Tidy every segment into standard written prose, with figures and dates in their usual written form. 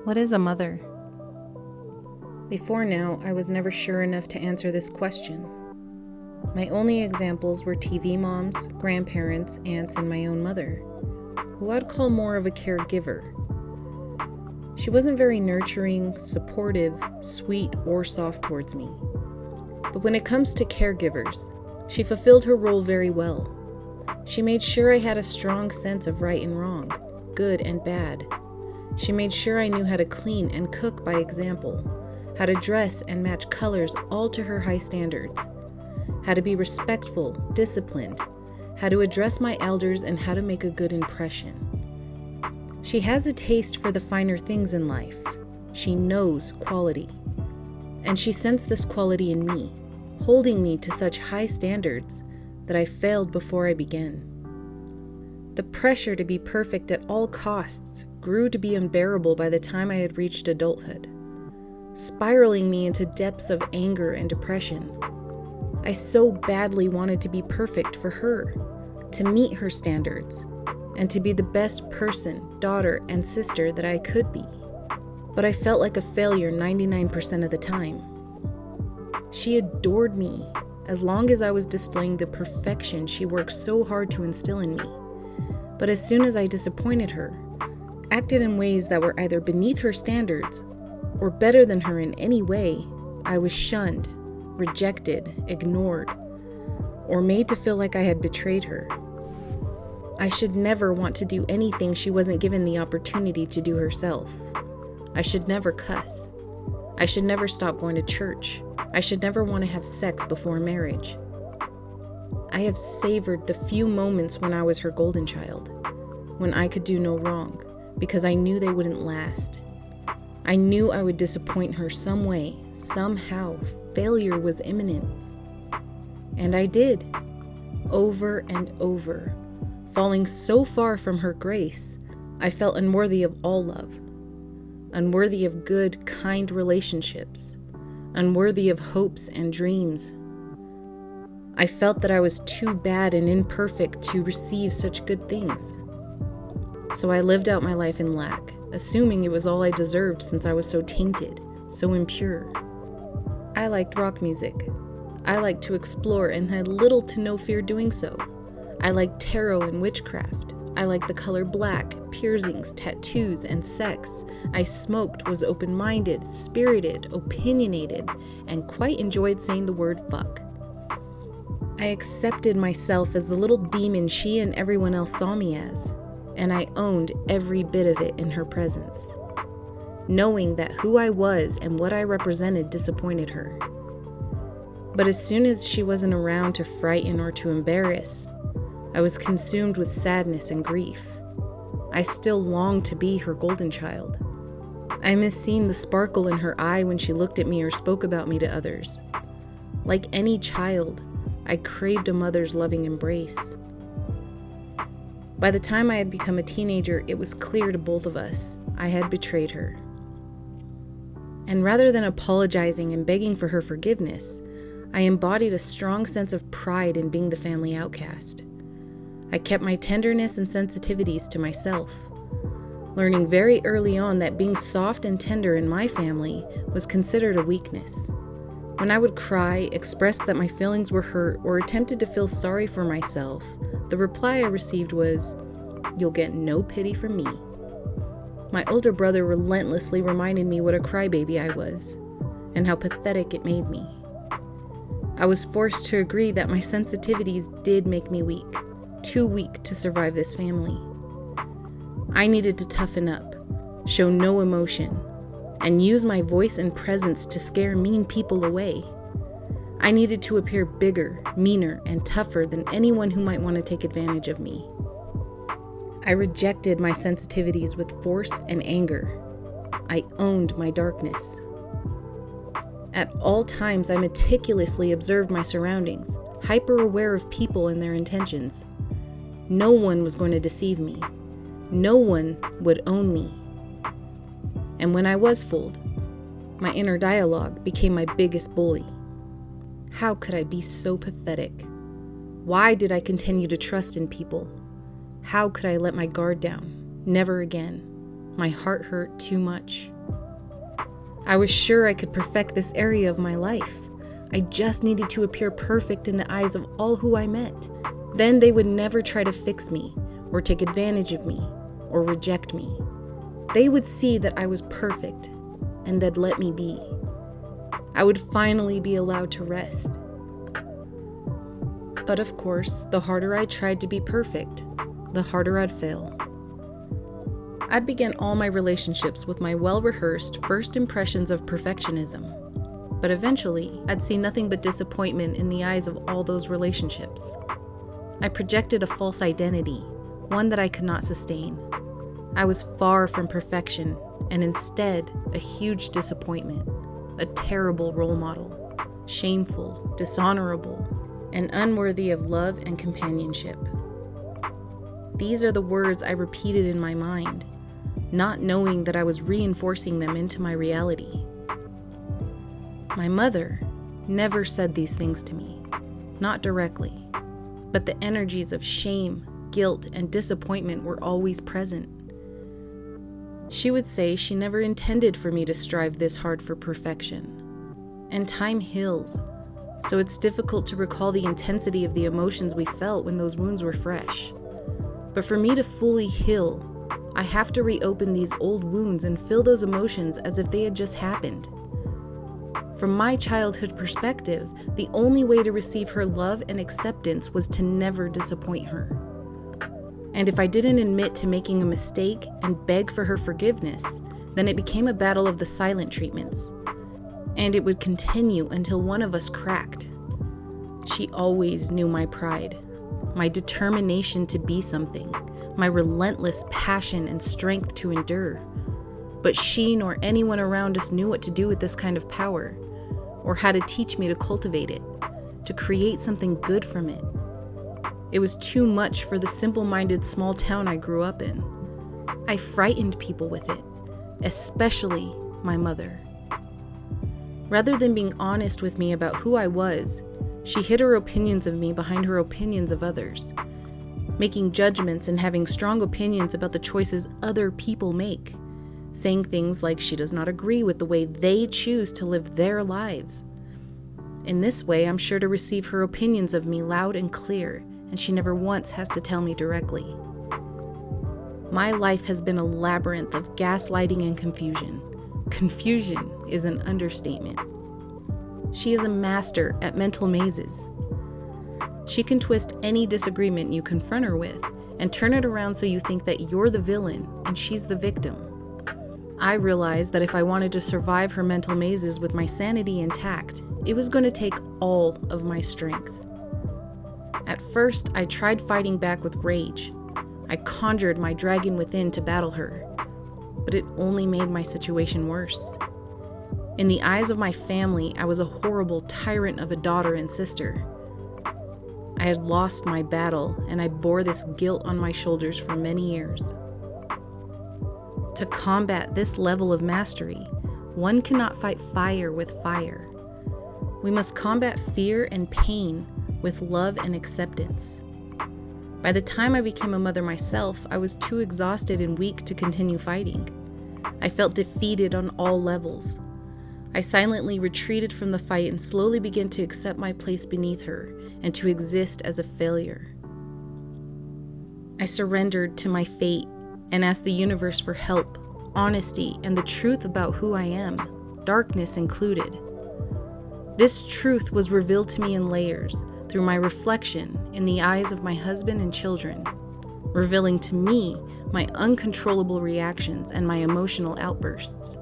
What is a mother? Before now, I was never sure enough to answer this question. My only examples were TV moms, grandparents, aunts, and my own mother, who I'd call more of a caregiver. She wasn't very nurturing, supportive, sweet, or soft towards me. But when it comes to caregivers, she fulfilled her role very well. She made sure I had a strong sense of right and wrong, good and bad. She made sure I knew how to clean and cook by example, how to dress and match colors all to her high standards, how to be respectful, disciplined, how to address my elders, and how to make a good impression. She has a taste for the finer things in life. She knows quality. And she sensed this quality in me, holding me to such high standards that I failed before I began. The pressure to be perfect at all costs grew to be unbearable by the time I had reached adulthood, spiraling me into depths of anger and depression. I so badly wanted to be perfect for her, to meet her standards, and to be the best person, daughter, and sister that I could be. But I felt like a failure 99% of the time. She adored me as long as I was displaying the perfection she worked so hard to instill in me. But as soon as I disappointed her, acted in ways that were either beneath her standards or better than her in any way, I was shunned, rejected, ignored, or made to feel like I had betrayed her. I should never want to do anything she wasn't given the opportunity to do herself. I should never cuss. I should never stop going to church. I should never want to have sex before marriage. I have savored the few moments when I was her golden child, when I could do no wrong, because I knew they wouldn't last. I knew I would disappoint her some way, somehow. Failure was imminent. And I did, over and over, falling so far from her grace, I felt unworthy of all love, unworthy of good, kind relationships, unworthy of hopes and dreams. I felt that I was too bad and imperfect to receive such good things. So I lived out my life in lack, assuming it was all I deserved since I was so tainted, so impure. I liked rock music. I liked to explore and had little to no fear doing so. I liked tarot and witchcraft. I liked the color black, piercings, tattoos, and sex. I smoked, was open-minded, spirited, opinionated, and quite enjoyed saying the word fuck. I accepted myself as the little demon she and everyone else saw me as, and I owned every bit of it in her presence, knowing that who I was and what I represented disappointed her. But as soon as she wasn't around to frighten or to embarrass, I was consumed with sadness and grief. I still longed to be her golden child. I missed seeing the sparkle in her eye when she looked at me or spoke about me to others. Like any child, I craved a mother's loving embrace. By the time I had become a teenager, it was clear to both of us I had betrayed her. And rather than apologizing and begging for her forgiveness, I embodied a strong sense of pride in being the family outcast. I kept my tenderness and sensitivities to myself, learning very early on that being soft and tender in my family was considered a weakness. When I would cry, express that my feelings were hurt, or attempted to feel sorry for myself, the reply I received was, "You'll get no pity from me." My older brother relentlessly reminded me what a crybaby I was, and how pathetic it made me. I was forced to agree that my sensitivities did make me weak, too weak to survive this family. I needed to toughen up, show no emotion, and use my voice and presence to scare mean people away. I needed to appear bigger, meaner, and tougher than anyone who might want to take advantage of me. I rejected my sensitivities with force and anger. I owned my darkness. At all times, I meticulously observed my surroundings, hyper-aware of people and their intentions. No one was going to deceive me. No one would own me. And when I was fooled, my inner dialogue became my biggest bully. How could I be so pathetic? Why did I continue to trust in people? How could I let my guard down? Never again. My heart hurt too much. I was sure I could perfect this area of my life. I just needed to appear perfect in the eyes of all who I met. Then they would never try to fix me, or take advantage of me, or reject me. They would see that I was perfect, and they'd let me be. I would finally be allowed to rest. But of course, the harder I tried to be perfect, the harder I'd fail. I'd begin all my relationships with my well-rehearsed first impressions of perfectionism. But eventually, I'd see nothing but disappointment in the eyes of all those relationships. I projected a false identity, one that I could not sustain. I was far from perfection, and instead, a huge disappointment, a terrible role model, shameful, dishonorable, and unworthy of love and companionship. These are the words I repeated in my mind, not knowing that I was reinforcing them into my reality. My mother never said these things to me, not directly, but the energies of shame, guilt, and disappointment were always present. She would say she never intended for me to strive this hard for perfection. And time heals, so it's difficult to recall the intensity of the emotions we felt when those wounds were fresh. But for me to fully heal, I have to reopen these old wounds and feel those emotions as if they had just happened. From my childhood perspective, the only way to receive her love and acceptance was to never disappoint her. And if I didn't admit to making a mistake and beg for her forgiveness, then it became a battle of the silent treatments. And it would continue until one of us cracked. She always knew my pride, my determination to be something, my relentless passion and strength to endure. But she nor anyone around us knew what to do with this kind of power, or how to teach me to cultivate it, to create something good from it. It was too much for the simple-minded small town I grew up in. I frightened people with it, especially my mother. Rather than being honest with me about who I was, she hid her opinions of me behind her opinions of others, making judgments and having strong opinions about the choices other people make, saying things like she does not agree with the way they choose to live their lives. In this way, I'm sure to receive her opinions of me loud and clear, and she never once has to tell me directly. My life has been a labyrinth of gaslighting and confusion. Confusion is an understatement. She is a master at mental mazes. She can twist any disagreement you confront her with and turn it around so you think that you're the villain and she's the victim. I realized that if I wanted to survive her mental mazes with my sanity intact, it was going to take all of my strength. At first, I tried fighting back with rage. I conjured my dragon within to battle her, but it only made my situation worse. In the eyes of my family, I was a horrible tyrant of a daughter and sister. I had lost my battle, and I bore this guilt on my shoulders for many years. To combat this level of mastery, one cannot fight fire with fire. We must combat fear and pain with love and acceptance. By the time I became a mother myself, I was too exhausted and weak to continue fighting. I felt defeated on all levels. I silently retreated from the fight and slowly began to accept my place beneath her and to exist as a failure. I surrendered to my fate and asked the universe for help, honesty, and the truth about who I am, darkness included. This truth was revealed to me in layers through my reflection in the eyes of my husband and children, revealing to me my uncontrollable reactions and my emotional outbursts.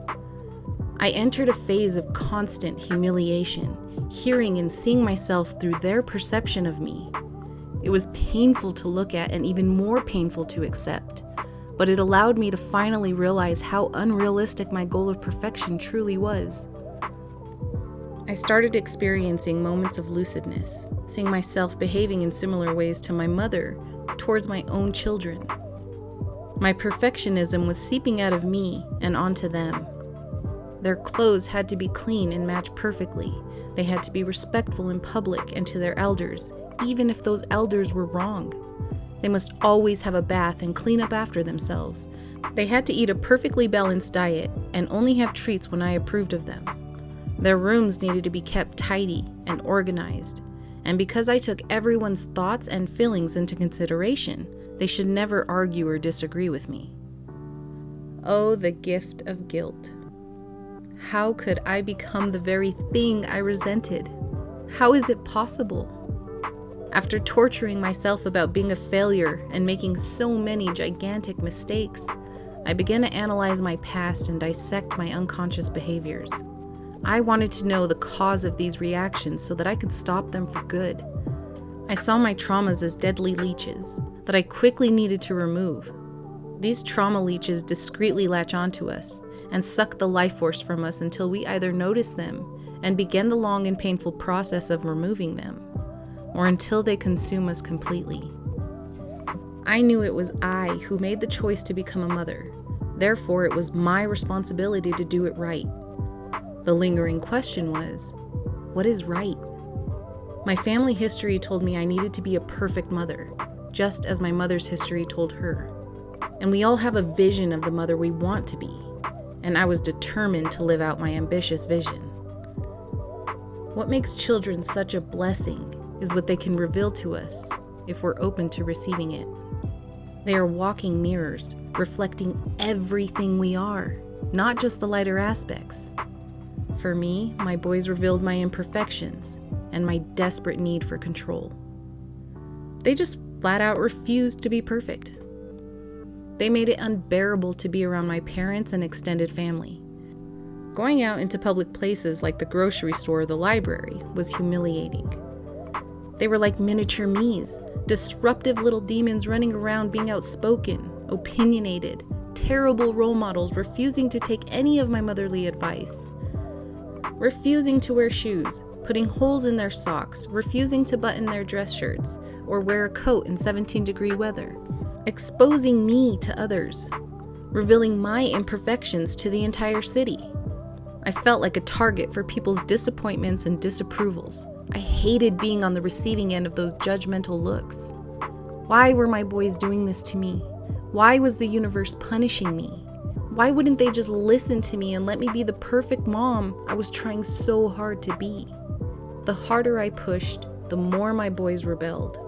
I entered a phase of constant humiliation, hearing and seeing myself through their perception of me. It was painful to look at and even more painful to accept, but it allowed me to finally realize how unrealistic my goal of perfection truly was. I started experiencing moments of lucidness, seeing myself behaving in similar ways to my mother towards my own children. My perfectionism was seeping out of me and onto them. Their clothes had to be clean and match perfectly. They had to be respectful in public and to their elders, even if those elders were wrong. They must always have a bath and clean up after themselves. They had to eat a perfectly balanced diet, and only have treats when I approved of them. Their rooms needed to be kept tidy and organized, and because I took everyone's thoughts and feelings into consideration, they should never argue or disagree with me. Oh, the gift of guilt. How could I become the very thing I resented? How is it possible? After torturing myself about being a failure and making so many gigantic mistakes, I began to analyze my past and dissect my unconscious behaviors. I wanted to know the cause of these reactions so that I could stop them for good. I saw my traumas as deadly leeches that I quickly needed to remove. These trauma leeches discreetly latch onto us and suck the life force from us until we either notice them and begin the long and painful process of removing them, or until they consume us completely. I knew it was I who made the choice to become a mother. Therefore, it was my responsibility to do it right. The lingering question was, what is right? My family history told me I needed to be a perfect mother, just as my mother's history told her. And we all have a vision of the mother we want to be, and I was determined to live out my ambitious vision. What makes children such a blessing is what they can reveal to us if we're open to receiving it. They are walking mirrors, reflecting everything we are, not just the lighter aspects. For me, my boys revealed my imperfections and my desperate need for control. They just flat out refused to be perfect. They made it unbearable to be around my parents and extended family. Going out into public places like the grocery store or the library was humiliating. They were like miniature me's, disruptive little demons running around being outspoken, opinionated, terrible role models refusing to take any of my motherly advice. Refusing to wear shoes, putting holes in their socks, refusing to button their dress shirts, or wear a coat in 17-degree weather. Exposing me to others, revealing my imperfections to the entire city. I felt like a target for people's disappointments and disapprovals. I hated being on the receiving end of those judgmental looks. Why were my boys doing this to me? Why was the universe punishing me? Why wouldn't they just listen to me and let me be the perfect mom I was trying so hard to be? The harder I pushed, the more my boys rebelled,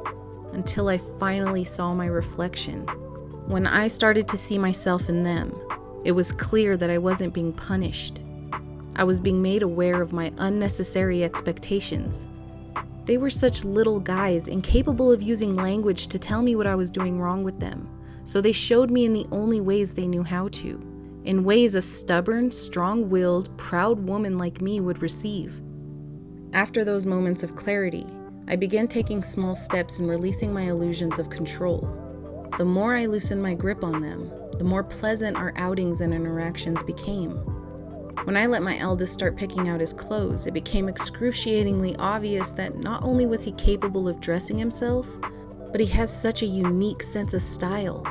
until I finally saw my reflection. When I started to see myself in them, it was clear that I wasn't being punished. I was being made aware of my unnecessary expectations. They were such little guys, incapable of using language to tell me what I was doing wrong with them, so they showed me in the only ways they knew how to, in ways a stubborn, strong-willed, proud woman like me would receive. After those moments of clarity, I began taking small steps in releasing my illusions of control. The more I loosened my grip on them, the more pleasant our outings and interactions became. When I let my eldest start picking out his clothes, it became excruciatingly obvious that not only was he capable of dressing himself, but he has such a unique sense of style,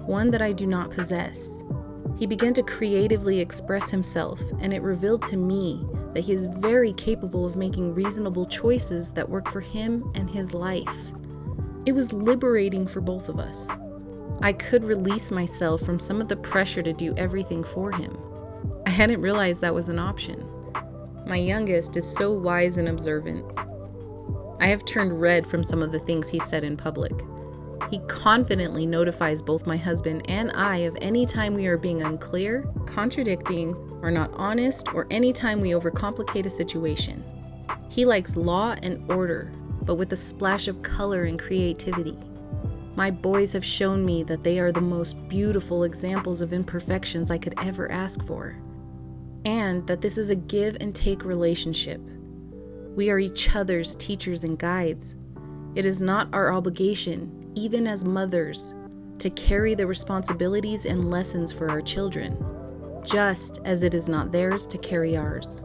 one that I do not possess. He began to creatively express himself, and it revealed to me that he is very capable of making reasonable choices that work for him and his life. It was liberating for both of us. I could release myself from some of the pressure to do everything for him. I hadn't realized that was an option. My youngest is so wise and observant. I have turned red from some of the things he said in public. He confidently notifies both my husband and I of any time we are being unclear, contradicting, or not honest, or any time we overcomplicate a situation. He likes law and order, but with a splash of color and creativity. My boys have shown me that they are the most beautiful examples of imperfections I could ever ask for, and that this is a give and take relationship. We are each other's teachers and guides. It is not our obligation, even as mothers, to carry the responsibilities and lessons for our children, just as it is not theirs to carry ours.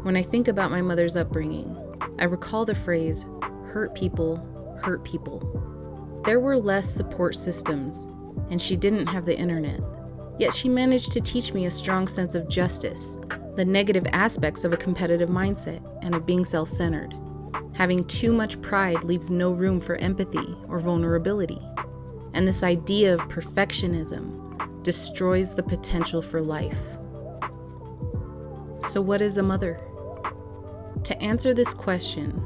When I think about my mother's upbringing, I recall the phrase, hurt people hurt people. There were less support systems, and she didn't have the internet. Yet she managed to teach me a strong sense of justice, the negative aspects of a competitive mindset, and of being self-centered. Having too much pride leaves no room for empathy or vulnerability, and this idea of perfectionism destroys the potential for life. So what is a mother? To answer this question,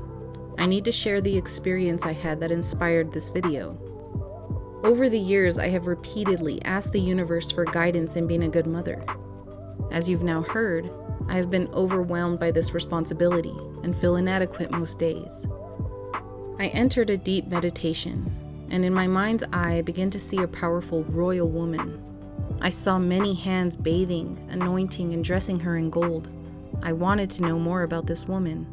I need to share the experience I had that inspired this video. Over the years, I have repeatedly asked the universe for guidance in being a good mother. As you've now heard, I have been overwhelmed by this responsibility and feel inadequate most days. I entered a deep meditation, and in my mind's eye, I began to see a powerful royal woman. I saw many hands bathing, anointing, and dressing her in gold. I wanted to know more about this woman.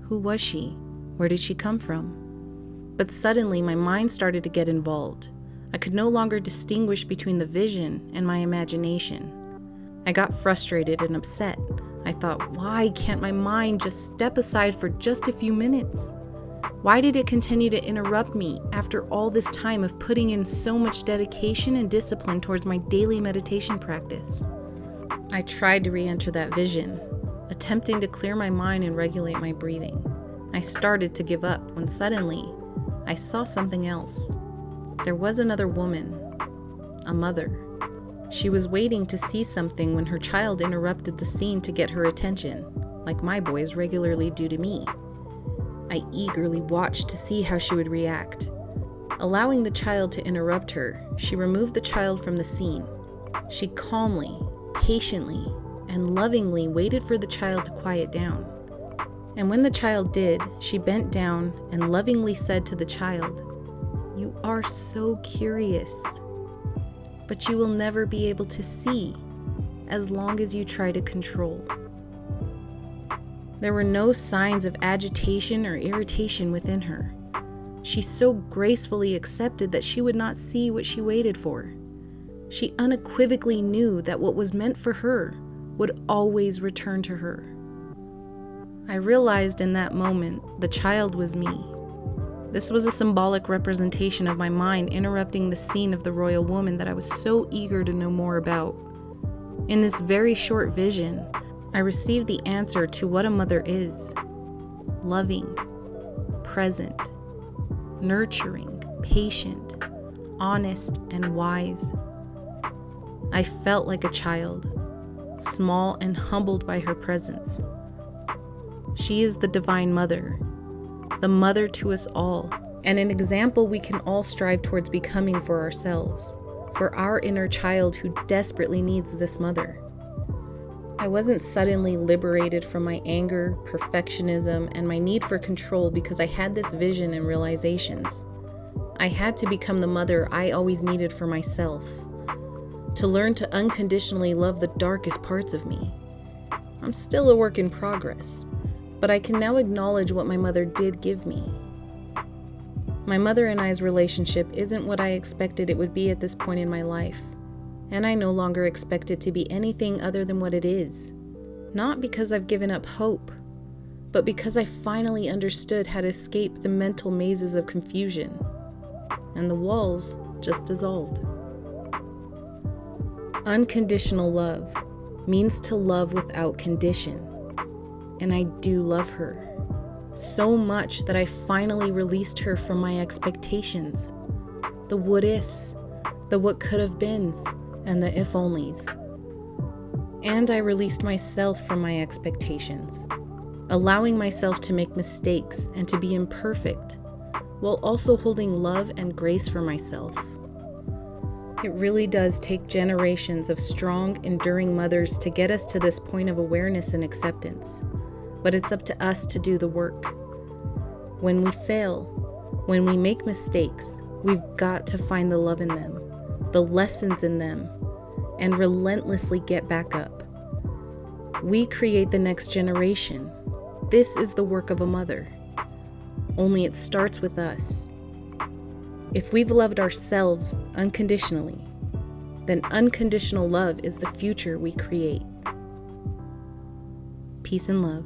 Who was she? Where did she come from? But suddenly, my mind started to get involved. I could no longer distinguish between the vision and my imagination. I got frustrated and upset. I thought, why can't my mind just step aside for just a few minutes? Why did it continue to interrupt me after all this time of putting in so much dedication and discipline towards my daily meditation practice? I tried to re-enter that vision, attempting to clear my mind and regulate my breathing. I started to give up when suddenly I saw something else. There was another woman, a mother. She was waiting to see something when her child interrupted the scene to get her attention, like my boys regularly do to me. I eagerly watched to see how she would react. Allowing the child to interrupt her, she removed the child from the scene. She calmly, patiently, and lovingly waited for the child to quiet down. And when the child did, she bent down and lovingly said to the child, "You are so curious, but you will never be able to see as long as you try to control." There were no signs of agitation or irritation within her. She so gracefully accepted that she would not see what she waited for. She unequivocally knew that what was meant for her would always return to her. I realized in that moment the child was me. This was a symbolic representation of my mind interrupting the scene of the royal woman that I was so eager to know more about. In this very short vision, I received the answer to what a mother is: loving, present, nurturing, patient, honest, and wise. I felt like a child, small and humbled by her presence. She is the Divine Mother, the mother to us all, and an example we can all strive towards becoming for ourselves, for our inner child who desperately needs this mother. I wasn't suddenly liberated from my anger, perfectionism, and my need for control because I had this vision and realizations. I had to become the mother I always needed for myself, to learn to unconditionally love the darkest parts of me. I'm still a work in progress, but I can now acknowledge what my mother did give me. My mother and I's relationship isn't what I expected it would be at this point in my life, and I no longer expect it to be anything other than what it is. Not because I've given up hope, but because I finally understood how to escape the mental mazes of confusion, and the walls just dissolved. Unconditional love means to love without condition. And I do love her so much that I finally released her from my expectations, the what ifs, the what could have beens, and the if onlys. And I released myself from my expectations, allowing myself to make mistakes and to be imperfect, while also holding love and grace for myself. It really does take generations of strong, enduring mothers to get us to this point of awareness and acceptance. But it's up to us to do the work. When we fail, when we make mistakes, we've got to find the love in them, the lessons in them, and relentlessly get back up. We create the next generation. This is the work of a mother. Only it starts with us. If we've loved ourselves unconditionally, then unconditional love is the future we create. Peace and love.